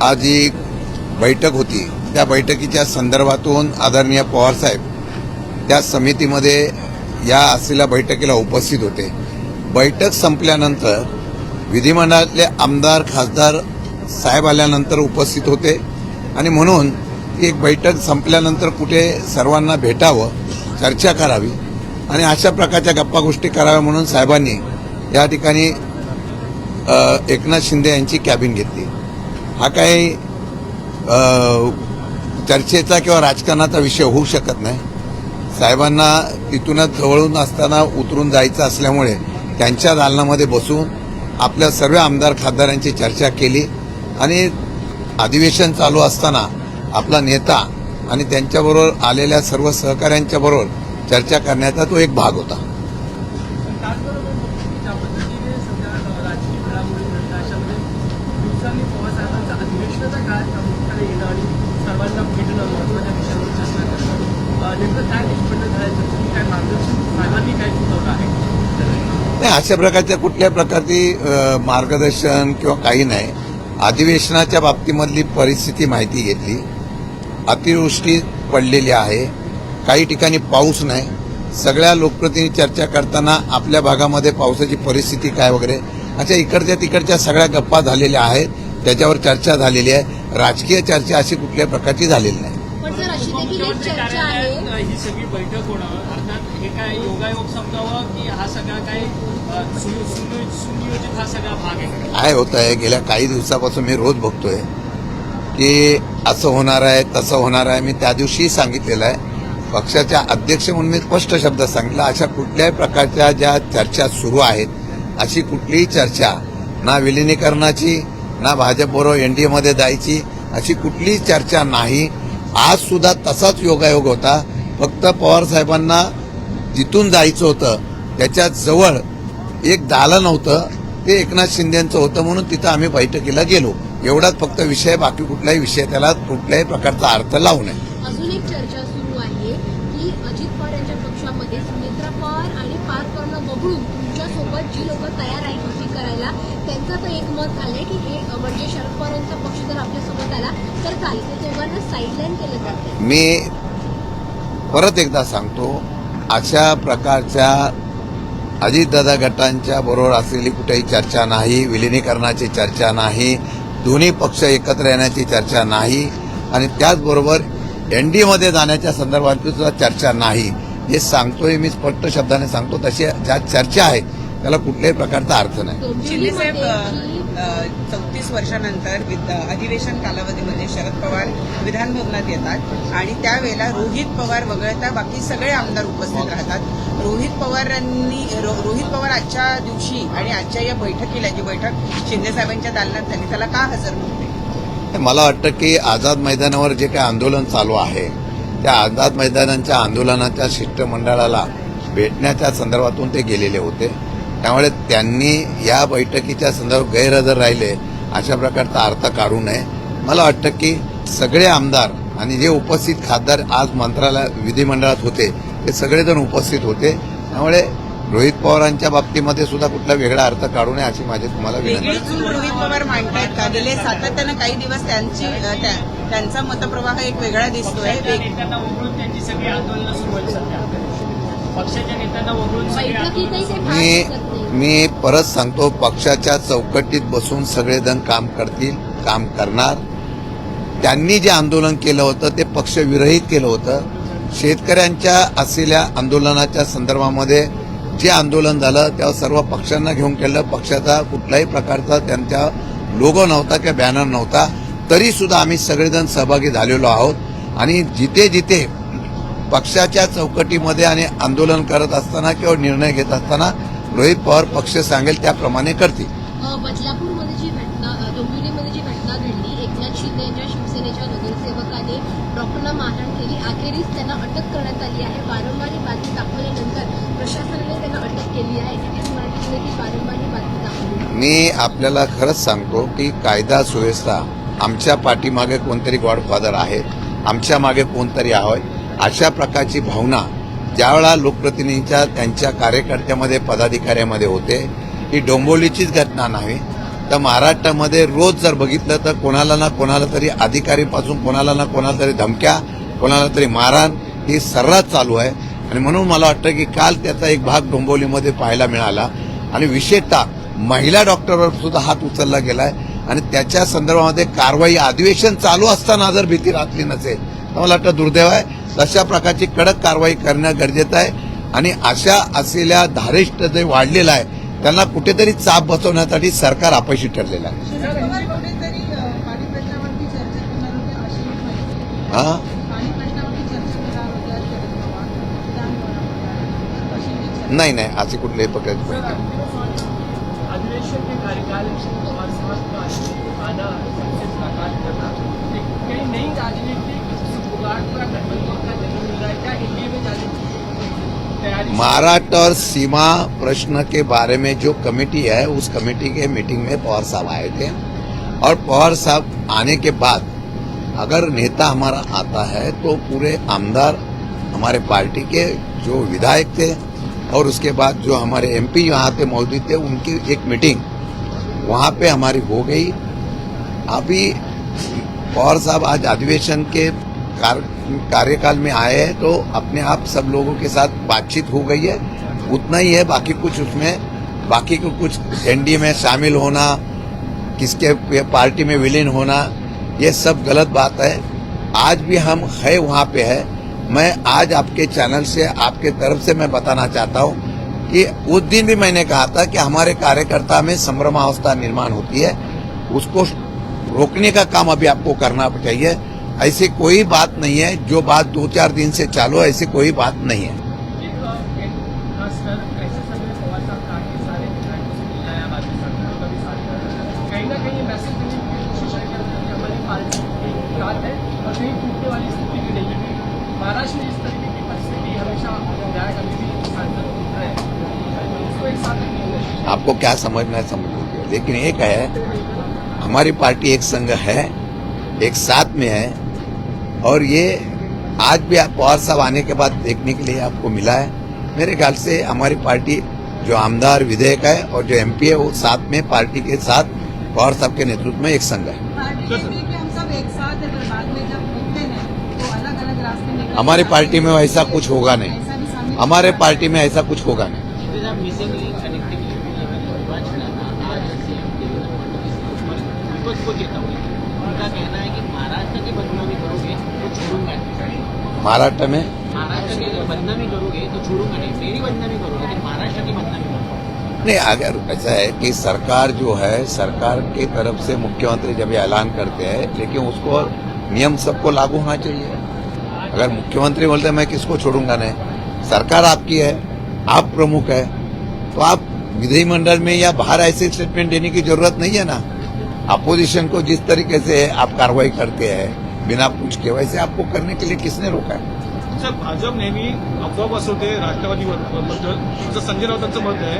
आज एक बैठक होती, त्या बैठकीच्या संदर्भातून आदरणीय पवारसाहेब त्या समितीमध्ये या असलेल्या बैठकीला उपस्थित होते। बैठक संपल्यानंतर विधिमंडळातले आमदार खासदार साहेब आल्यानंतर उपस्थित होते आणि म्हणून एक बैठक संपल्यानंतर कुठे सर्वांना भेटावं, चर्चा करावी आणि अशा प्रकारच्या गप्पा गोष्टी कराव्या म्हणून साहेबांनी या ठिकाणी एकनाथ शिंदे यांची कॅबिन घेतली। हा काही चर्चेचा किंवा राजकारणाचा विषय होऊ शकत नाही। साहेबांना तिथूनच जवळून असताना उतरून जायचं असल्यामुळे त्यांच्या दालनामध्ये बसून आपल्या सर्व आमदार खासदारांची चर्चा केली आणि अधिवेशन चालू असताना आपला नेता आणि त्यांच्याबरोबर आलेल्या सर्व सहकाऱ्यांच्या बरोबर चर्चा करण्याचा तो एक भाग होता। नाही, अशा प्रकारच्या कुठल्या प्रकारची मार्गदर्शन किंवा काही नाही। अधिवेशनाच्या बाबतीमधली परिस्थिती माहिती घेतली। अतिवृष्टी पडलेली आहे, काही ठिकाणी पाऊस नाही। सगळ्या लोकप्रतिनिधी चर्चा करताना आपल्या भागामध्ये पावसाची परिस्थिती काय वगैरे अशा इकडच्या तिकडच्या सगळ्या गप्पा झालेल्या आहेत, त्याच्यावर चर्चा झालेली आहे। राजकीय चर्चा अशी कुठल्या प्रकारची झालेली नाही। ही सगळी बैठक होणं अर्थात हे काय योगायोग समजावं की हा सगळा काय सुनियोजित हा सगळा भाग आहे? काय होत आहे, गेल्या काही दिवसापासून मी रोज बघतोय की असं होणार आहे तसं होणार आहे। मी त्या दिवशीही सांगितलेलं आहे, पक्षाच्या अध्यक्ष म्हणून मी स्पष्ट शब्दात सांगितलं, अशा कुठल्याही प्रकारच्या ज्या चर्चा सुरू आहेत अशी कुठलीही चर्चा ना विलिनीकरणाची ना भाजपबरोबर एनडीएमध्ये जायची अशी कुठलीही चर्चा नाही। आज सुद्धा तसाच योगायोग होता, फक्त पवार साहेबांना जिथून जायचं होतं त्याच्या जवळ एक दालन होतं, ते एकनाथ शिंदेचं होतं म्हणून तिथं आम्ही बैठकीला गेलो, एवढाच फक्त विषय। बाकी कुठलाही विषय त्याला कुठल्याही प्रकारचा अर्थ लावू नये। अजून एक चर्चा सुरू आहे की अजित पवार यांच्या पक्षामध्ये सुनेत्रा पवार आणि पार करणं वगळून तुमच्यासोबत जी लोक तयार आहेत कृती करायला त्यांचं तर एक मत झालंय की हे म्हणजे शरद पवारांचा पक्ष जर आपल्यासोबत आला तर चालेल, ते दोघांना साईडलाईन केलं जातं। मी परत एकदा सांगतो, अशा प्रकारच्या अजितदादा गटांच्या बरोबर असलेली कुठेही चर्चा नाही, विलिनीकरणाची चर्चा नाही, दोन्ही पक्ष एकत्र येण्याची चर्चा नाही आणि त्याचबरोबर एनडीएमध्ये जाण्याच्या संदर्भात सुद्धा चर्चा नाही। हे सांगतोय मी, स्पष्ट शब्दाने सांगतो, तशी ज्या चर्चा आहेत त्याला कुठल्याही प्रकारचा अर्थ नाही। शिंदेसाहेब 34 वर्षानंतर अधिवेशन कालावधीमध्ये शरद पवार विधान भवनात येतात आणि त्यावेळेला रोहित पवार वगळता बाकी सगळे आमदार उपस्थित राहतात। रोहित पवार आजच्या दिवशी आणि आजच्या या बैठकीला, जी बैठक शिंदेसाहेबांच्या दालनात झाली, त्याला का हजर नव्हते? मला वाटतं की आझाद मैदानावर जे काही आंदोलन चालू आहे त्या आझाद मैदानाच्या आंदोलनाच्या शिष्टमंडळाला भेटण्याच्या संदर्भातून ते गेलेले होते, त्यामुळे त्यांनी या बैठकीच्या संदर्भात गैरहजर राहिले अशा प्रकारचा अर्थ काढू नये। मला वाटतं की सगळे आमदार आणि जे उपस्थित खासदार आज विधिमंडळात होते ते सगळेजण उपस्थित होते, त्यामुळे रोहित पवारांच्या बाबतीमध्ये सुद्धा कुठला वेगळा अर्थ काढू नये अशी माझी तुम्हाला विनंती। रोहित पवार मांडतायत का गेले सातत्यानं काही दिवस त्यांचा मतप्रवाह एक वेगळा दिसतोय। नेत्यांना वगळून त्यांची सगळी आंदोलनं सुरू आहेत सध्या, पक्षाच्या नेत्यांना वगळून मी परत सांगतो, पक्षाच्या चौकटीत बसून सगळेजण काम करतील, काम करणार। त्यांनी जे आंदोलन केलं होतं ते पक्षविरहित केलं होतं। शेतकऱ्यांच्या असलेल्या आंदोलनाच्या संदर्भामध्ये जे आंदोलन झालं तेव्हा सर्व पक्षांना घेऊन केलं, पक्षाचा कुठल्याही प्रकारचा त्यांचा लोगो नव्हता किंवा बॅनर नव्हता, तरी सुद्धा आम्ही सगळेजण सहभागी झालेलो आहोत आणि जिथे जिथे पक्षाच्या चौकटीमध्ये आणि आंदोलन करत असताना किंवा निर्णय घेत असताना रोहित पवार पक्ष सांगेल त्याप्रमाणे करतील। बदलापूरमध्ये जी घटना, डोंबिवलीमध्ये जी घटना घडली, एकनाथ शिंदे यांच्या शिवसेनेच्या नगरसेवकाने डॉक्टरना मारहाण केली, अखेरीस त्यांना अटक करण्यात आली आहे। वारंवार ही बातमी दाखवल्यानंतर प्रशासनाने त्यांना अटक केली आहे, तिथेच मराठीने ती वारंवार ही बातमी दाखवली। मी आपल्याला खरंच सांगतो की कायदा सुव्यवस्था, आमच्या पाठीमागे कोणतरी गॉडफादर आहेत, आमच्या मागे कोणतरी आहे, अशा प्रकारची भावना ज्यावेळा लोकप्रतिनिधींच्या त्यांच्या कार्यकर्त्यामध्ये पदाधिकाऱ्यामध्ये होते, ही डोंबिवलीचीच घटना नाही तर महाराष्ट्रामध्ये रोज जर बघितलं तर कोणाला ना कोणाला तरी अधिकारीपासून कोणाला ना कोणाला तरी धमक्या, कोणाला तरी मारहाण ही सर्रास चालू आहे. आणि म्हणून मला वाटतं की काल त्याचा एक भाग डोंबिवलीमध्ये पाहायला मिळाला आणि विशेषतः महिला डॉक्टरवर सुद्धा हात उचलला गेलाय आणि त्याच्या संदर्भामध्ये कारवाई अधिवेशन चालू असताना जर भीती राखली नसेल तर मला वाटतं दुर्दैव आहे. तशा प्रकारची कडक कारवाई करणं गरजेचं आहे आणि अशा असलेल्या धारिष्ट जे वाढलेलं आहे त्यांना कुठेतरी चाप बसवण्यासाठी सरकार अपयशी ठरलेलं आहे. हा नहीं ऐसे कुठले प्रकार अधिवेशन के कार्यकाल में पवार साहब का आधा का काज करना एक कई नई राजनीतिक जुगाड़ का गठबंधन का जन्म मिल रहा है. क्या एनडीए में जाने की तैयारी? महाराष्ट्र और सीमा प्रश्न के बारे में जो कमेटी है उस कमेटी के मीटिंग में पवार साहब आए थे और पवार साहब आने के बाद अगर नेता हमारा आता है तो पूरे आमदार हमारे पार्टी के जो विधायक थे और उसके बाद जो हमारे एमपी यहाँ पे मौजूद थे उनकी एक मीटिंग वहाँ पे हमारी हो गई. अभी पवार साहब आज अधिवेशन के कार्यकाल में आए हैं तो अपने आप सब लोगों के साथ बातचीत हो गई है, उतना ही है. बाकी कुछ उसमें बाकी को कुछ एनडीए में शामिल होना, किसके पार्टी में विलीन होना, ये सब गलत बात है. आज भी हम है वहाँ पे है. मैं आज आपके चैनल से आपके तरफ से मैं बताना चाहता हूँ कि उस दिन भी मैंने कहा था कि हमारे कार्यकर्ता में संभ्रमावस्था निर्माण होती है, उसको रोकने का काम अभी आपको करना चाहिए. ऐसी कोई बात नहीं है, जो बात 2-4 दिन से चालू है ऐसी कोई बात नहीं है. कहीं ना कहीं मैसेज देने की कोशिश है कि हमारी पार्टी की बात है और कहीं टूटने वाली स्थिति भी नहीं है. महाराष्ट्र में इस तरीके की परिस्थिति हमेशा न्याय का भी सांसद है, उसको एक साथ आपको क्या समझना है समझ लीजिए, लेकिन एक है हमारी पार्टी एक संघ है, एक साथ में है और ये आज भी आप पवार साहब आने के बाद देखने के लिए आपको मिला है. मेरे ख्याल से हमारी पार्टी जो आमदार विधेयक है और जो एमपी है वो साथ में पार्टी के साथ पवार साहब के नेतृत्व में एक संघ है. हमारी पार्टी में ऐसा कुछ होगा नहीं, हमारे पार्टी में ऐसा कुछ होगा नहीं. उनका कहना है कि महाराष्ट्र की बदनामी करोगे तो छोड़ूंगा नहीं. महाराष्ट्र में महाराष्ट्र की बदनामी करोगे तो छोड़ूंगा नहीं. मेरी बदनामी करोगे लेकिन महाराष्ट्र की बदनामी करोगे नहीं. अगर ऐसा है कि सरकार जो है सरकार की तरफ से मुख्यमंत्री जब ये ऐलान करते हैं लेकिन उसको नियम सबको लागू होना चाहिए. अगर मुख्यमंत्री बोलते मैं किसको छोड़ूंगा नहीं, सरकार आपकी है, आप प्रमुख है, तो आप विधिमंडल में या बाहर ऐसे स्टेटमेंट देने की जरूरत नहीं है ना. अपोजिशन को जिस तरीके से आप कार्रवाई करते हैं बिना पूछ के, वैसे आपको करने के लिए किसने रोका है? सर, भाजप नेहमी अफवा पसरवते राष्ट्रवादीबद्दल, जसं संजय राऊतांचं मत आहे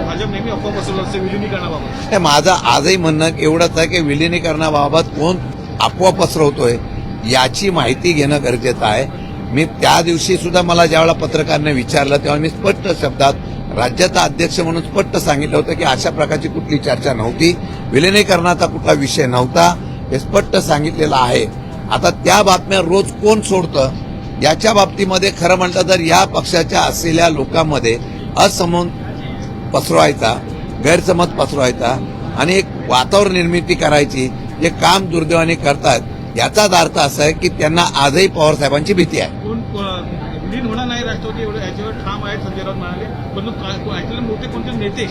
भाजप नेहमी अफवा पसरवत असते विलिनीकरणाबाबत. माझं आजही म्हणणं एवढंच आहे की विलिनीकरणाबाबत कोण अफवा पसरवतोय याची माहिती घेणं गरजेचं आहे. मी त्या दिवशी सुद्धा मला ज्यावेळेला पत्रकारांनी विचारलं तेव्हा मी स्पष्ट शब्दात राज्याचा अध्यक्ष म्हणून स्पष्ट सांगितलं होतं की अशा प्रकारची कुठली चर्चा नव्हती, विलिनीकरणाचा कुठला विषय नव्हता, हे स्पष्ट सांगितलेलं आहे. आता त्या बातम्या रोज कोण सोडतं याच्या बाबतीमध्ये खरं म्हणतं तर या पक्षाच्या असलेल्या लोकांमध्ये असमज पसरवायचा, गैरसमज पसरवायचा आणि एक वातावरण निर्मिती करायची, हे काम दुर्दैवाने करतात. याचाच अर्थ असा आहे की त्यांना आजही पवार साहेबांची भीती आहे. विलीन होणार नाही राष्ट्रवादी एवढं याच्यावर ठाम आहेत संजय राऊत म्हणाले. पण ऐकलेले मोठे कोणते नेते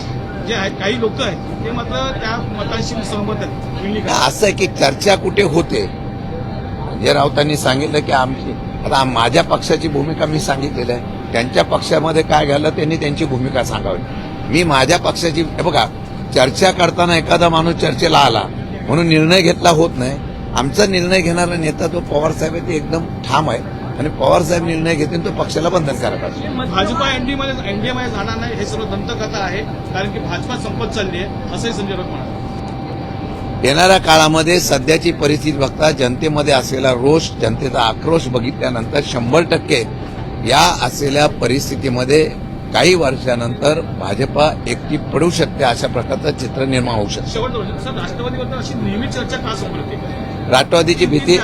जे आहेत, काही लोक आहेत ते मात्र त्या मतांशी सहमत आहेत. असं आहे की चर्चा कुठे होते. संजय राऊतांनी सांगितलं की आमची आता माझ्या पक्षाची भूमिका मी सांगितलेली आहे, त्यांच्या पक्षामध्ये काय घालं त्यांनी त्यांची भूमिका सांगावी. मी माझ्या पक्षाची बघा, चर्चा करताना एखादा माणूस चर्चेला आला म्हणून निर्णय घेतला होत नाही. आमचा निर्णय घेणारा नेता तो पवार साहेब आहे, ते एकदम ठाम आहे आणि पवार साहेब निर्णय घेतील तो पक्षाला बंधनकारक आहे. भाजपा एनडीएमध्ये जाणार नाही हे सर्व दंतकथा आहे, कारण की भाजपा संपत चालली आहे असंही संजय राऊत म्हणाले. येणाऱ्या काळामध्ये सध्याची परिस्थिती बघता जनतेमध्ये असलेला रोष, जनतेचा आक्रोश बघितल्यानंतर 100% या असलेल्या परिस्थितीमध्ये काही वर्षानंतर भाजपा एकटी पडू शकते अशा प्रकारचं चित्र निर्माण होऊ शकतं. शेवटचं सर, राष्ट्रवादीबद्दल अशी नेहमी चर्चा का समोर येते? राष्ट्रवादीची भीती,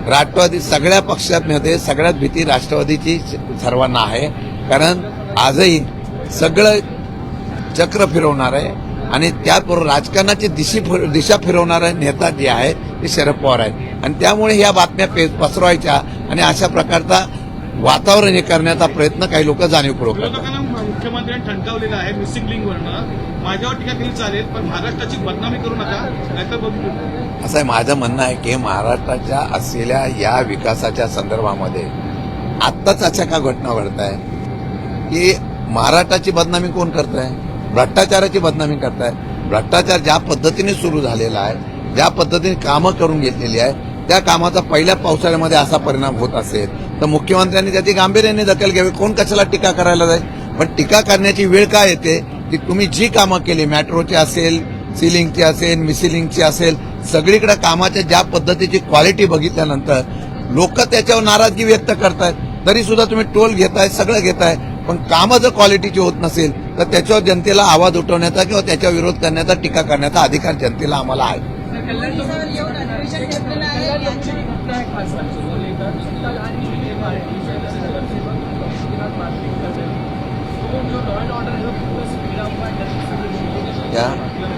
राष्ट्रवादी सगळ्या पक्षांमध्ये सगळ्यात भीती राष्ट्रवादीची सर्वांना आहे. कारण आजही सगळं चक्र फिरवणार आहे आणि त्याबरोबर राजकारणाची दिशा फिरवणारा नेता जे आहे ते शरद पवार आहेत आणि त्यामुळे ह्या बातम्या पसरवायच्या आणि अशा प्रकारचा वातावरण हे करण्याचा प्रयत्न काही लोक जाणीवपूर्वक करतात. विरोधकांना मुख्यमंत्र्यांनी ठणकावलेलं आहे मिसिंग लिंकवरनं. माझ्यावर टीका केली चालेल, पण महाराष्ट्राची बदनामी करू नका, नाहीतर बघू. असं आहे, माझं म्हणणं आहे की महाराष्ट्राच्या असलेल्या या विकासाच्या संदर्भामध्ये आत्ताच अशा का घटना घडत आहे की महाराष्ट्राची बदनामी कोण करत आहे? भ्रष्टाचाराची बदनामी करताय. भ्रष्टाचार ज्या पद्धतीने सुरू झालेला आहे, ज्या पद्धतीने कामं करून घेतलेली आहे, त्या कामाचा पहिल्या पावसाळ्यामध्ये असा परिणाम होत असेल तर मुख्यमंत्र्यांनी त्याची गांभीर्याने दखल घ्यावी. कोण कशाला टीका करायला जाईल? पण टीका करण्याची वेळ काय येते की तुम्ही जी कामं केली, मेट्रोची असेल, सिलिंगची असेल, मिसिलिंगची असेल, सगळीकडे कामाच्या ज्या पद्धतीची क्वालिटी बघितल्यानंतर लोक त्याच्यावर नाराजगी व्यक्त करतायत. तरी सुद्धा तुम्ही टोल घेताय, सगळं घेताय, पण कामं जर क्वालिटीची होत नसेल तर त्याच्यावर जनतेला आवाज उठवण्याचा किंवा त्याच्या विरोध करण्याचा, टीका करण्याचा अधिकार जनतेला आम्हाला आहे. कल्याण खासदार लेकर सत्ताधारी पार्टी से मारपीट कर रहे हैं, तो जो लॉ एंड ऑर्डर है वो पूरा से भिड़ा हुआ है. क्या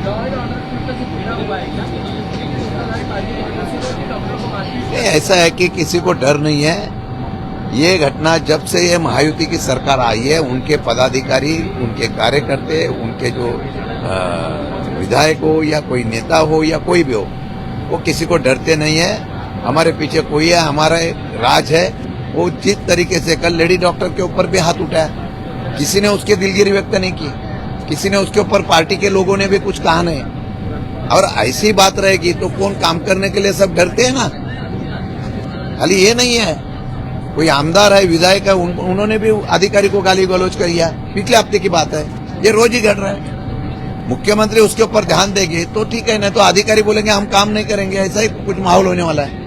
लॉ एंड ऑर्डर पूरा से भिड़ा हुआ है क्या? सत्ताधारी पार्टी की वजह से डॉक्टर को मारपीट. नहीं, ऐसा है कि किसी को डर नहीं है. ये घटना जब से ये महायुति की सरकार आई है, उनके पदाधिकारी, उनके कार्यकर्ते, उनके जो विधायक हो या कोई नेता हो या कोई भी हो, वो किसी को डरते नहीं है. हमारे पीछे कोई है, हमारा एक राज है. वो जिस तरीके से कल लेडी डॉक्टर के ऊपर भी हाथ उठाया, किसी ने उसकी दिलगिरी व्यक्त नहीं की, किसी ने उसके ऊपर पार्टी के लोगों ने भी कुछ कहा नहीं. और ऐसी बात रहेगी तो कौन काम करने के लिए सब डरते हैं ना. खाली ये नहीं है, कोई आमदार है, विधायक है, उन्होंने भी अधिकारी को गाली गलौज किया. पिछले हफ्ते की बात है, ये रोज ही घट रहा है. मुख्यमंत्री उसके ऊपर ध्यान देंगे तो ठीक है, नहीं तो अधिकारी बोलेंगे हम काम नहीं करेंगे. ऐसा ही कुछ माहौल होने वाला है.